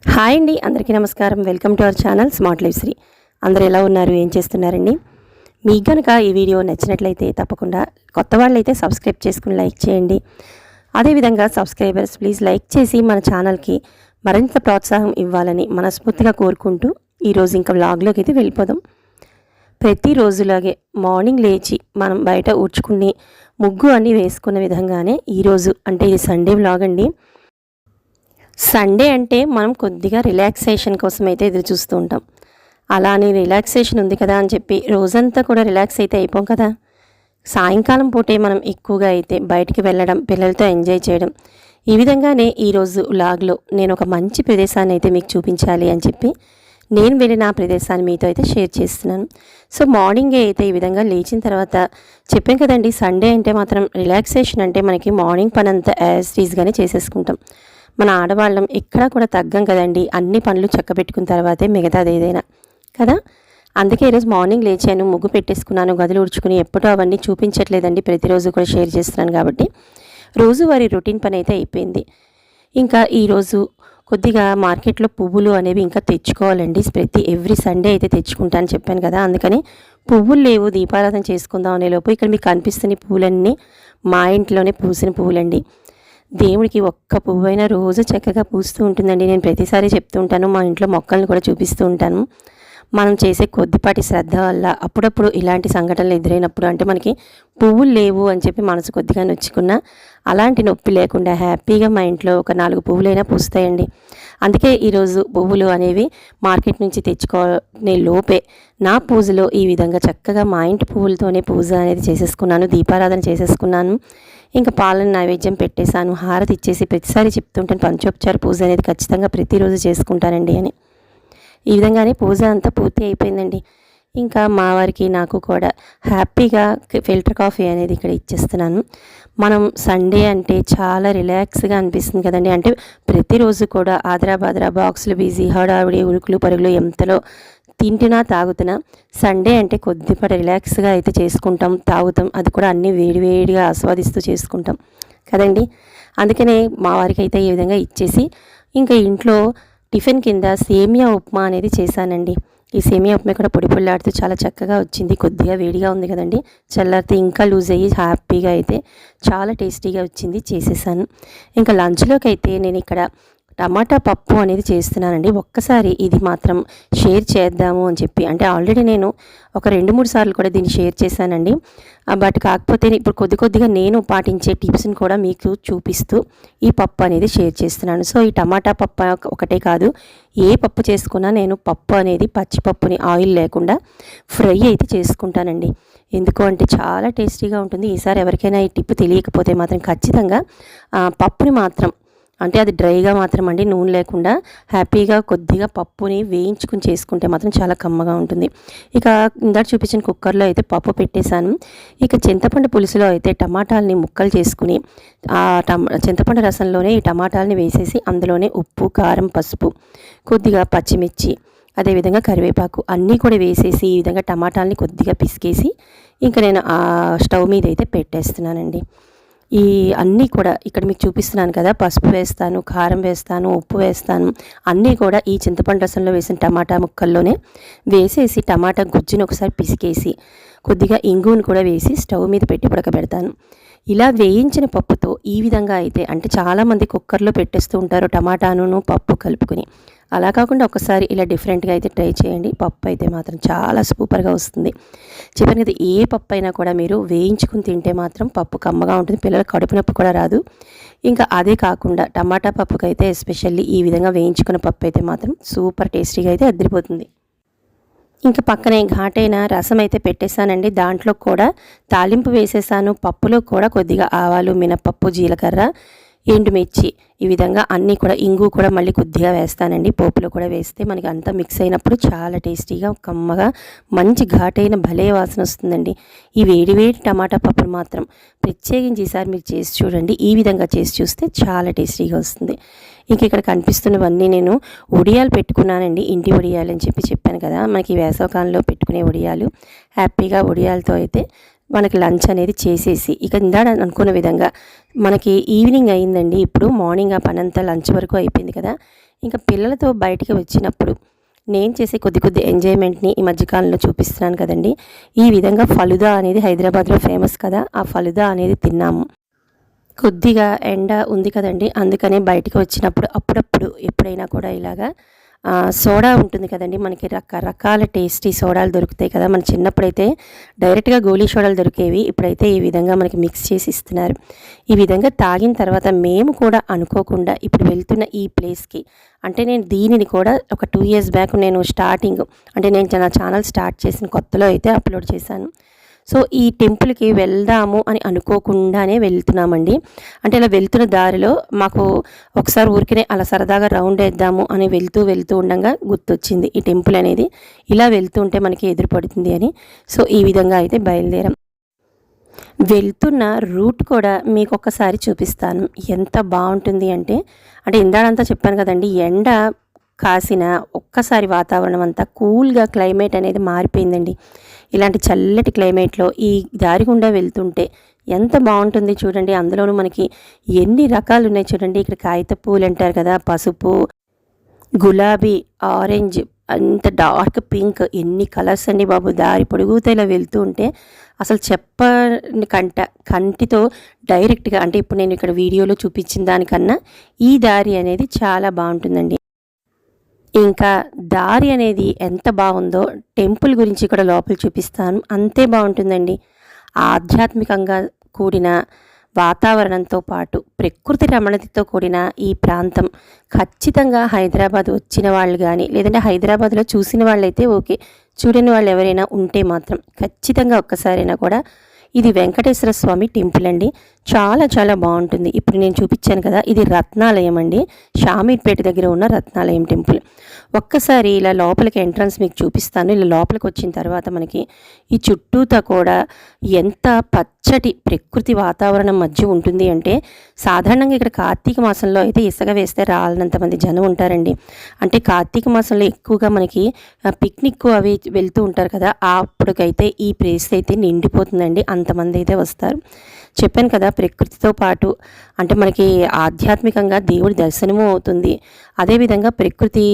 Hi అండి, అందరికీ నమస్కారం. Welcome to our channel Smart Life Sri. అందరూ ఎలా ఉన్నారు, ఏం చేస్తున్నారండి? మీకు కనుక ఈ వీడియో నచ్చినట్లయితే తప్పకుండా కొత్త వాళ్ళైతే సబ్స్క్రైబ్ చేసుకుని లైక్ చేయండి. అదేవిధంగా సబ్స్క్రైబర్స్ ప్లీజ్ లైక్ చేసి మన ఛానల్కి మరింత ప్రోత్సాహం ఇవ్వాలని మనస్ఫూర్తిగా కోరుకుంటూ ఈరోజు ఇంకా వ్లాగ్లోకి అయితే వెళ్ళిపోదాం. ప్రతిరోజులాగే మార్నింగ్ లేచి మనం బయట ఊడ్చుకుని ముగ్గు అన్నీ వేసుకున్న విధంగానే ఈరోజు అంటే ఇది సండే వ్లాగ్ అండి. సండే అంటే మనం కొద్దిగా రిలాక్సేషన్ కోసం అయితే ఎదురు చూస్తూ ఉంటాం. అలానే రిలాక్సేషన్ ఉంది కదా అని చెప్పి రోజంతా కూడా రిలాక్స్ అయితే అయిపోం కదా. సాయంకాలం పూటే మనం ఎక్కువగా అయితే బయటికి వెళ్ళడం, పిల్లలతో ఎంజాయ్ చేయడం, ఈ విధంగానే ఈరోజు వ్లాగ్లో నేను ఒక మంచి ప్రదేశాన్ని అయితే మీకు చూపించాలి అని చెప్పి నేను వెళ్ళిన ఆ ప్రదేశాన్ని మీతో అయితే షేర్ చేస్తున్నాను. సో మార్నింగే అయితే ఈ విధంగా లేచిన తర్వాత చెప్పాం కదండి, సండే అంటే మాత్రం రిలాక్సేషన్ అంటే మనకి మార్నింగ్ పని అంతా యాజ్ టీజ్గానే చేసేసుకుంటాం. మన ఆడవాళ్ళం ఎక్కడా కూడా తగ్గం కదండి. అన్ని పనులు చక్కబెట్టుకున్న తర్వాతే మిగతాది ఏదైనా కదా. అందుకే ఈరోజు మార్నింగ్ లేచాను, ముగ్గు పెట్టేసుకున్నాను, గదులు ఉడుచుకుని. ఎప్పుడూ అవన్నీ చూపించట్లేదండి, ప్రతిరోజు కూడా షేర్ చేస్తున్నాను కాబట్టి రోజువారీ రొటీన్ పని అయితే అయిపోయింది. ఇంకా ఈరోజు కొద్దిగా మార్కెట్లో పువ్వులు అనేవి ఇంకా తెచ్చుకోవాలండి. ఎవ్రీ సండే అయితే తెచ్చుకుంటాను చెప్పాను కదా. అందుకని పువ్వులు లేవు, దీపారాధన చేసుకుందాం అనే లోపు ఇక్కడ మీకు కనిపిస్తున్న పువ్వులన్నీ మా ఇంట్లోనే పూసిన పువ్వులండి. దేవుడికి ఒక్క పువ్వైనా రోజు చక్కగా పూస్తూ ఉంటుందండి. నేను ప్రతిసారి చెప్తూ ఉంటాను, మా ఇంట్లో మొక్కలను కూడా చూపిస్తూ ఉంటాను. మనం చేసే కొద్దిపాటి శ్రద్ధ వల్ల అప్పుడప్పుడు ఇలాంటి సంఘటనలు ఎదురైనప్పుడు, అంటే మనకి పువ్వులు లేవు అని చెప్పి మనసు కొద్దిగా నొచ్చుకున్నా అలాంటి నొప్పి లేకుండా హ్యాపీగా మా ఇంట్లో ఒక 4 పువ్వులైనా పూస్తాయండి. అందుకే ఈరోజు పువ్వులు అనేవి మార్కెట్ నుంచి తెచ్చుకునే లోపే నా పూజలో ఈ విధంగా చక్కగా మా ఇంటి పువ్వులతోనే పూజ అనేది చేసేసుకున్నాను, దీపారాధన చేసేసుకున్నాను. ఇంకా పాలను నైవేద్యం పెట్టేశాను, హారతి ఇచ్చేసి. ప్రతిసారి చెప్తుంటాను, పంచోపచార పూజ అనేది ఖచ్చితంగా ప్రతిరోజు చేసుకుంటానండి అని. ఈ విధంగానే పూజ అంతా పూర్తి అయిపోయిందండి. ఇంకా మా వారికి నాకు కూడా హ్యాపీగా ఫిల్టర్ కాఫీ అనేది ఇక్కడ ఇచ్చేస్తున్నాను. మనం సండే అంటే చాలా రిలాక్స్గా అనిపిస్తుంది కదండి. అంటే ప్రతిరోజు కూడా ఆదరా బాక్సులు బిజీ, హడావిడి, ఉరుకులు పరుగులు ఎంతలో తింటున్నా తాగుతున్నా సండే అంటే కొద్దిపాటి రిలాక్స్గా అయితే చేసుకుంటాం, తాగుతాం. అది కూడా అన్నీ వేడివేడిగా ఆస్వాదిస్తూ చేసుకుంటాం కదండి. అందుకనే మా వారికి అయితే ఈ విధంగా ఇచ్చేసి ఇంకా ఇంట్లో టిఫిన్ కింద సేమియా ఉప్మా అనేది చేశానండి. ఈ సేమియా ఉప్మా కూడా పొడి పొడిలాడుతూ చాలా చక్కగా వచ్చింది. కొద్దిగా వేడిగా ఉంది కదండి, చల్లారితే ఇంకా లూజ్ అయ్యి హ్యాపీగా అయితే చాలా టేస్టీగా వచ్చింది, చేసేసాను. ఇంకా లంచ్లోకి అయితే నేను ఇక్కడ టమాటా పప్పు అనేది చేస్తున్నానండి. ఒక్కసారి ఇది మాత్రం షేర్ చేద్దాము అని చెప్పి, అంటే ఆల్రెడీ నేను ఒక 2-3 సార్లు కూడా దీన్ని షేర్ చేశానండి. బట్ కాకపోతే ఇప్పుడు కొద్దిగా నేను పాటించే టిప్స్ని కూడా మీకు చూపిస్తూ ఈ పప్పు అనేది షేర్ చేస్తున్నాను. సో ఈ టమాటా పప్పు ఒకటే కాదు, ఏ పప్పు చేసుకున్నా నేను పప్పు అనేది పచ్చిపప్పుని ఆయిల్ లేకుండా ఫ్రై అయితే చేసుకుంటానండి. ఎందుకు అంటే చాలా టేస్టీగా ఉంటుంది. ఈసారి ఎవరికైనా ఈ టిప్ తెలియకపోతే మాత్రం ఖచ్చితంగా పప్పుని మాత్రం, అంటే అది డ్రైగా మాత్రం అండి, నూనె లేకుండా హ్యాపీగా కొద్దిగా పప్పుని వేయించుకుని చేసుకుంటే మాత్రం చాలా కమ్మగా ఉంటుంది. ఇక ఇందాక చూపించిన కుక్కర్లో అయితే పప్పు పెట్టేశాను. ఇక చింతపండు పులుసులో అయితే టమాటాలని ముక్కలు చేసుకుని చింతపండు రసంలోనే ఈ టమాటాలని వేసేసి అందులోనే ఉప్పు, కారం, పసుపు, కొద్దిగా పచ్చిమిర్చి, అదేవిధంగా కరివేపాకు అన్నీ కూడా వేసేసి ఈ విధంగా టమాటాలని కొద్దిగా పిసికేసి ఇంకా నేను ఆ స్టవ్ మీద అయితే పెట్టేస్తున్నానండి. ఈ అన్నీ కూడా ఇక్కడ మీకు చూపిస్తున్నాను కదా, పసుపు వేస్తాను, కారం వేస్తాను, ఉప్పు వేస్తాను, అన్నీ కూడా ఈ చింతపండు రసంలో వేసిన టమాటా ముక్కల్లోనే వేసేసి టమాటా గుజ్జుని ఒకసారి పిసికేసి కొద్దిగా ఇంగుని కూడా వేసి స్టవ్ మీద పెట్టి ఉడకబెడతాను. ఇలా వేయించిన పప్పుతో ఈ విధంగా అయితే, అంటే చాలామంది కుక్కర్లో పెట్టేస్తూ ఉంటారు టమాటాను పప్పు కలుపుకొని. అలా కాకుండా ఒకసారి ఇలా డిఫరెంట్గా అయితే ట్రై చేయండి. పప్పు అయితే మాత్రం చాలా సూపర్గా వస్తుంది. చెప్పాను కదా, ఏ పప్పు అయినా కూడా మీరు వేయించుకుని తింటే మాత్రం పప్పు కమ్మగా ఉంటుంది, పిల్లల కడుపు నొప్పి కూడా రాదు. ఇంకా అదే కాకుండా టమాటా పప్పుకైతే ఎస్పెషల్లీ ఈ విధంగా వేయించుకున్న పప్పు అయితే మాత్రం సూపర్ టేస్టీగా అయితే అదిరిపోతుంది. ఇంకా పక్కనే ఘాటైన రసం అయితే పెట్టేశానండి. దాంట్లో కూడా తాలింపు వేసేసాను. పప్పులో కూడా కొద్దిగా ఆవాలు, మినపప్పు, జీలకర్ర, ఎండుమిర్చి, ఈ విధంగా అన్నీ కూడా, ఇంగు కూడా మళ్ళీ కొద్దిగా వేస్తానండి. పోపులో కూడా వేస్తే మనకి అంతా మిక్స్ అయినప్పుడు చాలా టేస్టీగా కమ్మగా మంచి ఘాటైన భలే వాసన వస్తుందండి. ఈ వేడివేడి టమాటా పప్పును మాత్రం ప్రత్యేకించి ఈసారి మీరు చేసి చూడండి. ఈ విధంగా చేసి చూస్తే చాలా టేస్టీగా వస్తుంది. ఇంక ఇక్కడ కనిపిస్తున్నవన్నీ నేను వడియాలు పెట్టుకున్నానండి. ఇంటి వడియాలు అని చెప్పాను కదా, మనకి వేసవకాలంలో పెట్టుకునే వడియాలు. హ్యాపీగా వడియాలతో అయితే మనకి లంచ్ అనేది చేసేసి, ఇక ఇందాక అనుకున్న విధంగా మనకి ఈవినింగ్ అయిందండి. ఇప్పుడు మార్నింగ్ ఆ పనంతా లంచ్ వరకు అయిపోయింది కదా. ఇంకా పిల్లలతో బయటికి వచ్చినప్పుడు నేను చేసే కొద్ది ఎంజాయ్మెంట్ని ఈ మధ్యకాలంలో చూపిస్తున్నాను కదండి. ఈ విధంగా ఫలుదా అనేది హైదరాబాద్లో ఫేమస్ కదా, ఆ ఫలుదా అనేది తిన్నాము. కొద్దిగా ఎండ ఉంది కదండి, అందుకనే బయటికి వచ్చినప్పుడు అప్పుడప్పుడు ఎప్పుడైనా కూడా ఇలాగా సోడా ఉంటుంది కదండి, మనకి రకరకాల టేస్టీ సోడాలు దొరుకుతాయి కదా. మన చిన్నప్పుడైతే డైరెక్ట్గా గోలీ సోడాలు దొరికేవి, ఇప్పుడైతే ఈ విధంగా మనకి మిక్స్ చేసి ఇస్తున్నారు. ఈ విధంగా తాగిన తర్వాత మేము కూడా అనుకోకుండా ఇప్పుడు వెళ్తున్న ఈ ప్లేస్కి, అంటే నేను దీనిని కూడా ఒక 2 years బ్యాక్ నేను స్టార్టింగ్, అంటే నేను నా ఛానల్ స్టార్ట్ చేసిన కొత్తలో అయితే అప్లోడ్ చేశాను. సో ఈ టెంపుల్కి వెళ్దాము అని అనుకోకుండానే వెళ్తున్నామండి. అంటే ఇలా వెళ్తున్న దారిలో మాకు ఒకసారి ఊరికనే అలా సరదాగా రౌండ్ వేద్దాము అని వెళ్తూ ఉండగా గుర్తొచ్చింది ఈ టెంపుల్ అనేది ఇలా వెళ్తూ ఉంటే మనకి ఎదురుపడుతుంది అని. సో ఈ విధంగా అయితే బయలుదేరాం. వెళ్తున్న రూట్ కూడా మీకు ఒక్కసారి చూపిస్తాను. ఎంత బాగుంటుంది అంటే ఇందాడంతా చెప్పాను కదండి, ఎండ కాసిన ఒక్కసారి వాతావరణం అంతా కూల్గా క్లైమేట్ అనేది మారిపోయిందండి. ఇలాంటి చల్లటి క్లైమేట్లో ఈ దారి గుండా వెళ్తుంటే ఎంత బాగుంటుంది చూడండి. అందులోనూ మనకి ఎన్ని రకాలు ఉన్నాయి చూడండి. ఇక్కడ కాగిత పూలు అంటారు కదా, పసుపు, గులాబీ, ఆరెంజ్, అంత డార్క్ పింక్, ఎన్ని కలర్స్ అండి బాబు. దారి పొడుగుతో ఇలా వెళ్తూ ఉంటే అసలు చెప్పని కంటితో డైరెక్ట్గా, అంటే ఇప్పుడు నేను ఇక్కడ వీడియోలో చూపించిన దానికన్నా ఈ దారి అనేది చాలా బాగుంటుందండి. ఇంకా దారి అనేది ఎంత బాగుందో టెంపుల్ గురించి కూడా లోపల చూపిస్తాను, అంతే బాగుంటుందండి. ఆధ్యాత్మికంగా కూడిన వాతావరణంతో పాటు ప్రకృతి రమణతతో కూడిన ఈ ప్రాంతం ఖచ్చితంగా హైదరాబాద్ వచ్చిన వాళ్ళు కానీ, లేదంటే హైదరాబాద్లో చూసిన వాళ్ళైతే ఓకే, చూడని వాళ్ళు ఎవరైనా ఉంటే మాత్రం ఖచ్చితంగా ఒక్కసారైనా కూడా ఇది వెంకటేశ్వర స్వామి టెంపుల్ అండి. చాలా చాలా బాగుంటుంది. ఇప్పుడు నేను చూపించాను కదా, ఇది రత్నాలయం అండి, షామీర్పేట దగ్గర ఉన్న రత్నాలయం టెంపుల్. ఒక్కసారి ఇలా లోపలికి ఎంట్రన్స్ మీకు చూపిస్తాను. ఇలా లోపలికి వచ్చిన తర్వాత మనకి ఈ చుట్టూతా కూడా ఎంత పచ్చటి ప్రకృతి వాతావరణం మధ్య ఉంటుంది అంటే, సాధారణంగా ఇక్కడ కార్తీక మాసంలో అయితే ఇసుక వేస్తే రాలనంతమంది జనం ఉంటారండి. అంటే కార్తీక మాసంలో ఎక్కువగా మనకి పిక్నిక్ అవి వెళ్తూ ఉంటారు కదా, అప్పటికైతే ఈ ప్లేస్ అయితే నిండిపోతుందండి, అంతమంది అయితే వస్తారు. చెప్పాను కదా, ప్రకృతితో పాటు అంటే మనకి ఆధ్యాత్మికంగా దేవుడి దర్శనము అవుతుంది. అదేవిధంగా ప్రకృతి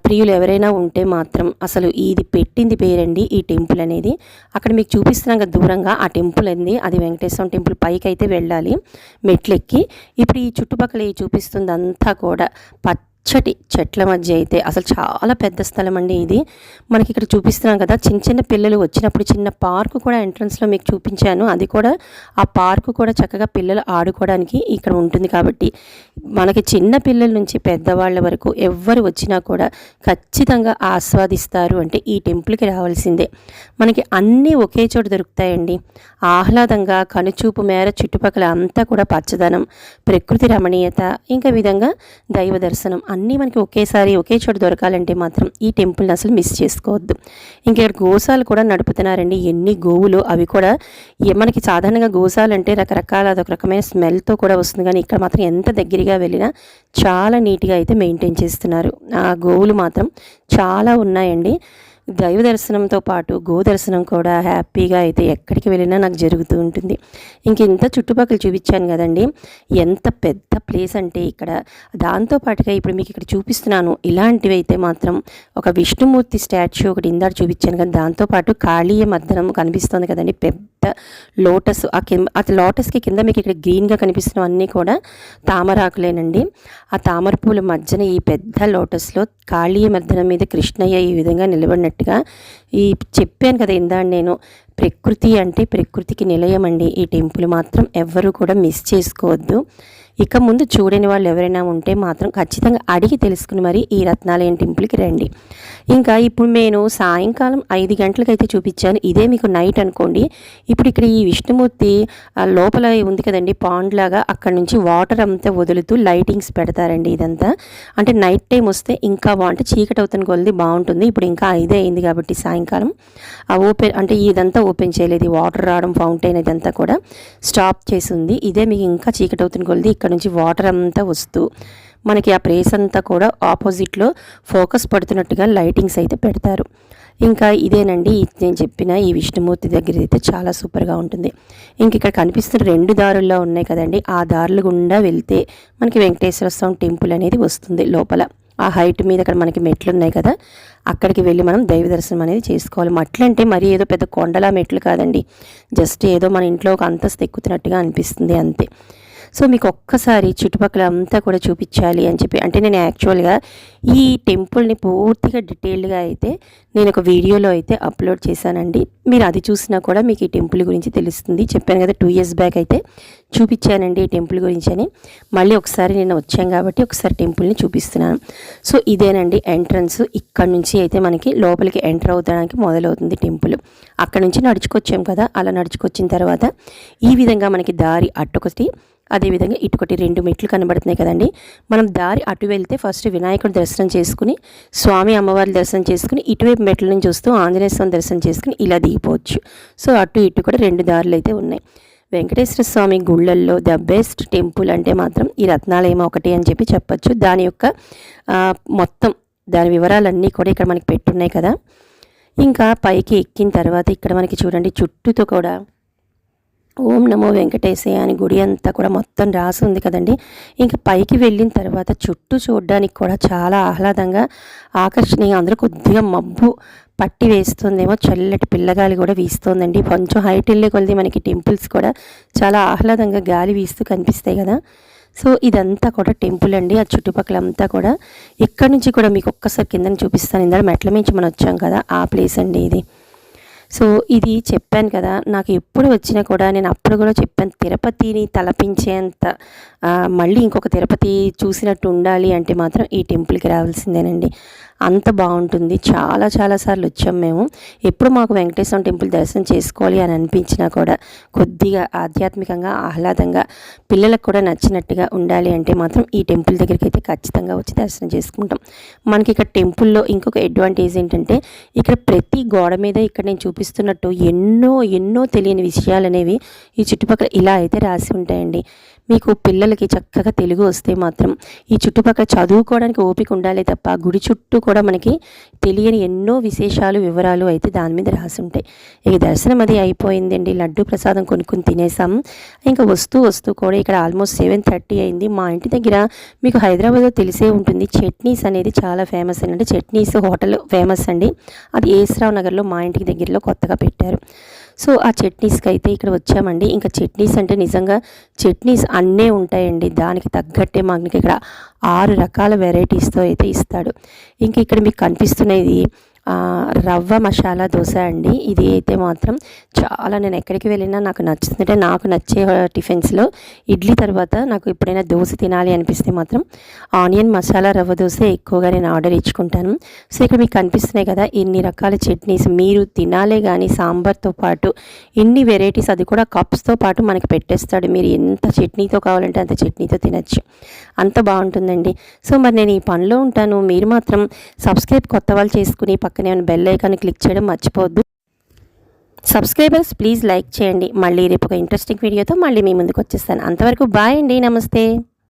ప్రియులు ఎవరైనా ఉంటే మాత్రం అసలు ఇది పెట్టింది పేరండి ఈ టెంపుల్ అనేది. అక్కడ మీకు చూపిస్తున్నాం కదా దూరంగా ఆ టెంపుల్ ఉంది, అది వెంకటేశ్వర టెంపుల్. పైకి అయితే వెళ్ళాలి మెట్లెక్కి. ఇప్పుడు ఈ చుట్టుపక్కల ఈ చూపిస్తుంది అంతా కూడా పచ్చటి చెట్ల మధ్య అయితే అసలు చాలా పెద్ద స్థలం అండి ఇది. మనకి ఇక్కడ చూపిస్తున్నాం కదా, చిన్న చిన్న పిల్లలు వచ్చినప్పుడు చిన్న పార్కు కూడా ఎంట్రన్స్లో మీకు చూపించాను. అది కూడా ఆ పార్కు కూడా చక్కగా పిల్లలు ఆడుకోవడానికి ఇక్కడ ఉంటుంది. కాబట్టి మనకి చిన్న పిల్లల నుంచి పెద్దవాళ్ళ వరకు ఎవ్వరు వచ్చినా కూడా ఖచ్చితంగా ఆస్వాదిస్తారు. అంటే ఈ టెంపుల్కి రావాల్సిందే. మనకి అన్నీ ఒకే చోట దొరుకుతాయండి. ఆహ్లాదంగా కనుచూపు మేర చుట్టుపక్కల అంతా కూడా పచ్చదనం, ప్రకృతి రమణీయత, ఇంకా విధంగా దైవ దర్శనం అన్నీ మనకి ఒకేసారి ఒకే చోట దొరకాలంటే మాత్రం ఈ టెంపుల్ని అసలు మిస్ చేసుకోవద్దు. ఇంకా ఇక్కడ గోశాలు కూడా నడుపుతున్నారండి. ఎన్ని గోవులు, అవి కూడా మనకి సాధారణంగా గోశాలు అంటే రకరకాల అదొక రకమైన స్మెల్తో కూడా వస్తుంది, కానీ ఇక్కడ మాత్రం ఎంత దగ్గరగా వెళ్ళినా చాలా నీట్గా అయితే మెయింటైన్ చేస్తున్నారు. ఆ గోవులు మాత్రం చాలా ఉన్నాయండి. దైవ దర్శనంతో పాటు గో దర్శనం కూడా హ్యాపీగా అయితే ఎక్కడికి వెళ్ళినా నాకు జరుగుతూ ఉంటుంది. ఇంత చుట్టుపక్కల చూపించాను కదండి, ఎంత పెద్ద ప్లేస్ అంటే ఇక్కడ. దాంతోపాటుగా ఇప్పుడు మీకు ఇక్కడ చూపిస్తున్నాను, ఇలాంటివి అయితే మాత్రం ఒక విష్ణుమూర్తి స్టాచ్యూ ఒకటి ఇందాక చూపించాను కదా, దాంతోపాటు కాళీయ మర్దనం కనిపిస్తుంది కదండి, పెద్ద లోటస్. ఆ లోటస్కి కింద మీకు ఇక్కడ గ్రీన్గా కనిపిస్తున్నవన్నీ కూడా తామరాకులేనండి. ఆ తామర పూల మధ్యన ఈ పెద్ద లోటస్లో కాళీయ మర్దనం మీద కృష్ణయ్య ఈ విధంగా నిలబడినట్టుగా ఈ చెప్పాను కదా ఇందాక నేను. ప్రకృతి అంటే ప్రకృతికి నిలయం అండి ఈ టెంపుల్. మాత్రం ఎవ్వరూ కూడా మిస్ చేసుకోవద్దు. ఇక ముందు చూడని వాళ్ళు ఎవరైనా ఉంటే మాత్రం ఖచ్చితంగా అడిగి తెలుసుకుని మరి ఈ రత్నాలయం టెంపుల్కి రండి. ఇంకా ఇప్పుడు నేను సాయంకాలం 5 గంటలకైతే చూపించాను, ఇదే మీకు నైట్ అనుకోండి. ఇప్పుడు ఇక్కడ ఈ విష్ణుమూర్తి లోపల ఉంది కదండి పాండ్ లాగా, అక్కడ నుంచి వాటర్ అంతా వదులుతూ లైటింగ్స్ పెడతారండి. ఇదంతా అంటే నైట్ టైం వస్తే ఇంకా బాగుంటే, చీకటి అవుతున్న కొలది బాగుంటుంది. ఇప్పుడు ఇంకా 5 అయింది కాబట్టి సాయంకాలం ఓపెన్, అంటే ఇదంతా ఓపెన్ చేయలేదు, వాటర్ రావడం ఫౌంటైన్ ఇదంతా కూడా స్టాప్ చేసి ఉంది. ఇదే మీకు ఇంకా చీకటి అవుతున్న కొలది ఇక్కడ నుంచి వాటర్ అంతా వస్తూ మనకి ఆ ప్లేస్ అంతా కూడా ఆపోజిట్లో ఫోకస్ పడుతున్నట్టుగా లైటింగ్స్ అయితే పెడతారు. ఇంకా ఇదేనండి నేను చెప్పిన ఈ విష్ణుమూర్తి దగ్గర అయితే చాలా సూపర్గా ఉంటుంది. ఇంక ఇక్కడ కనిపిస్తున్న 2 దారుల్లో ఉన్నాయి కదండి, ఆ దారులు గుండా వెళ్తే మనకి వెంకటేశ్వర స్వామి టెంపుల్ అనేది వస్తుంది లోపల. ఆ హైట్ మీద అక్కడ మనకి మెట్లు ఉన్నాయి కదా, అక్కడికి వెళ్ళి మనం దైవ దర్శనం అనేది చేసుకోవాలి. మెట్లు అంటే మరి ఏదో పెద్ద కొండలా మెట్లు కాదండి, జస్ట్ ఏదో మన ఇంట్లో ఒక అంతస్తు ఎక్కుతున్నట్టుగా అనిపిస్తుంది అంతే. సో మీకు ఒక్కసారి చుట్టుపక్కల అంతా కూడా చూపించాలి అని చెప్పి అంటే నేను యాక్చువల్గా ఈ టెంపుల్ని పూర్తిగా డీటెయిల్డ్గా అయితే నేను ఒక వీడియోలో అయితే అప్లోడ్ చేశానండి. మీరు అది చూసినా కూడా మీకు ఈ టెంపుల్ గురించి తెలుస్తుంది. చెప్పాను కదా 2 years బ్యాక్ అయితే చూపించానండి ఈ టెంపుల్ గురించి అని. మళ్ళీ ఒకసారి నేను వచ్చాను కాబట్టి ఒకసారి టెంపుల్ని చూపిస్తున్నాను. సో ఇదేనండి ఎంట్రన్స్. ఇక్కడ నుంచి అయితే మనకి లోపలికి ఎంటర్ అవుతానికి మొదలవుతుంది టెంపుల్. అక్కడ నుంచి నడుచుకొచ్చాం కదా, అలా నడుచుకొచ్చిన తర్వాత ఈ విధంగా మనకి దారి అట్టొకటి అదేవిధంగా ఇటుకొటి 2 మెట్లు కనబడుతున్నాయి కదండి. మనం దారి అటు వెళ్తే ఫస్ట్ వినాయకుడి దర్శనం చేసుకుని స్వామి అమ్మవారి దర్శనం చేసుకుని ఇటువైపు మెట్ల నుంచి చూస్తూ ఆంజనేయ స్వామి దర్శనం చేసుకుని ఇలా దిగిపోవచ్చు. సో అటు ఇటు కూడా 2 దారులు అయితే ఉన్నాయి. వెంకటేశ్వర స్వామి గుళ్ళల్లో ద బెస్ట్ టెంపుల్ అంటే మాత్రం ఈ రత్నాలయం ఒకటి అని చెప్పి చెప్పచ్చు. దాని యొక్క మొత్తం దాని వివరాలన్నీ కూడా ఇక్కడ మనకి పెట్టున్నాయి కదా. ఇంకా పైకి ఎక్కిన తర్వాత ఇక్కడ మనకి చూడండి చుట్టూతో కూడా ఓం నమో వెంకటేశయ్య అని గుడి అంతా కూడా మొత్తం రాసి ఉంది కదండి. ఇంకా పైకి వెళ్ళిన తర్వాత చుట్టూ చూడడానికి కూడా చాలా ఆహ్లాదంగా ఆకర్షణీయంగా, అందరూ కొద్దిగా మబ్బు పట్టి వేస్తుందేమో, చల్లటి పిల్లగాలి కూడా వీస్తుందండి. కొంచెం హైట్ వెళ్ళే కొద్ది మనకి టెంపుల్స్ కూడా చాలా ఆహ్లాదంగా గాలి వీస్తూ కనిపిస్తాయి కదా. సో ఇదంతా కూడా టెంపుల్ అండి. ఆ చుట్టుపక్కలంతా కూడా ఇక్కడ నుంచి కూడా మీకు ఒక్కసారి కిందని చూపిస్తాను. ఇందాక మెట్ల నుంచి మనం వచ్చాం కదా, ఆ ప్లేస్ అండి ఇది. సో ఇది చెప్పాను కదా, నాకు ఎప్పుడు వచ్చినా కూడా నేను అప్పుడు కూడా చెప్పాను, తిరుపతిని తలపించేంత మళ్ళీ ఇంకొక తిరుపతి చూసినట్టు ఉండాలి అంటే మాత్రం ఈ టెంపుల్కి రావాల్సిందేనండి. అంత బాగుంటుంది. చాలా చాలాసార్లు వచ్చాం మేము. ఎప్పుడు మాకు వెంకటేశ్వర టెంపుల్ దర్శనం చేసుకోవాలి అని అనిపించినా కూడా కొద్దిగా ఆధ్యాత్మికంగా ఆహ్లాదంగా పిల్లలకు కూడా నచ్చినట్టుగా ఉండాలి అంటే మాత్రం ఈ టెంపుల్ దగ్గరికి అయితే ఖచ్చితంగా వచ్చి దర్శనం చేసుకుంటాం. మనకి ఇక్కడ టెంపుల్లో ఇంకొక అడ్వాంటేజ్ ఏంటంటే ఇక్కడ ప్రతి గోడ మీద ఇక్కడ నేను చూపిస్తున్నట్టు ఎన్నో ఎన్నో తెలియని విషయాలు అనేవి ఈ చుట్టుపక్కల ఇలా అయితే రాసి ఉంటాయండి. మీకు పిల్లలకి చక్కగా తెలుగు వస్తే మాత్రం ఈ చుట్టుపక్కల చదువుకోవడానికి ఓపిక ఉండాలి తప్ప గుడి చుట్టూ కూడా మనకి తెలియని ఎన్నో విశేషాలు వివరాలు అయితే దాని మీద రాసి ఉంటాయి. ఇక దర్శనం అది అయిపోయిందండి. లడ్డు ప్రసాదం కొనుక్కొని తినేసాం. ఇంకా వస్తూ కూడా ఇక్కడ ఆల్మోస్ట్ 7:30 అయింది. మా ఇంటి దగ్గర మీకు హైదరాబాద్లో తెలిసే ఉంటుంది, చట్నీస్ అనేది చాలా ఫేమస్ అండి. చట్నీస్ హోటల్ ఫేమస్ అండి. అది ఏస్రావు నగర్లో మా ఇంటికి దగ్గరలో కొత్తగా పెట్టారు. సో ఆ చట్నీస్కి అయితే ఇక్కడ వచ్చామండి. ఇంకా చట్నీస్ అంటే నిజంగా చట్నీస్ అన్నీ ఉంటాయండి. దానికి తగ్గట్టే మనకి ఇక్కడ 6 రకాల వెరైటీస్తో అయితే ఇస్తాడు. ఇంక ఇక్కడ మీకు కనిపిస్తున్నది రవ్వ మసాలా దోశ అండి. ఇది అయితే మాత్రం చాలా, నేను ఎక్కడికి వెళ్ళినా నాకు నచ్చుతుంటే, నాకు నచ్చే టిఫిన్స్లో ఇడ్లీ తర్వాత నాకు ఎప్పుడైనా దోశ తినాలి అనిపిస్తే మాత్రం ఆనియన్ మసాలా రవ్వ దోశ ఎక్కువగా నేను ఆర్డర్ ఇచ్చుకుంటాను. సో ఇక్కడ మీకు కనిపిస్తున్నాయి కదా ఇన్ని రకాల చట్నీస్, మీరు తినాలే కానీ సాంబార్తో పాటు ఇన్ని వెరైటీస్, అది కూడా కప్స్తో పాటు మనకి పెట్టేస్తాడు. మీరు ఎంత చట్నీతో కావాలంటే అంత చట్నీతో తినచ్చు, అంత బాగుంటుందండి. సో మరి నేను ఈ పనిలో ఉంటాను, మీరు మాత్రం సబ్స్క్రైబ్ కొత్త వాళ్ళు చేసుకుని పక్కనే ఉన్న బెల్ ఐకాన్ క్లిక్ చేయడం మర్చిపోవద్దు. సబ్స్క్రైబర్స్ ప్లీజ్ లైక్ చేయండి. మళ్ళీ రేపు ఒక ఇంట్రెస్టింగ్ వీడియోతో మళ్ళీ మీ ముందుకు వచ్చేస్తాను. అంతవరకు బాయ్ అండి, నమస్తే.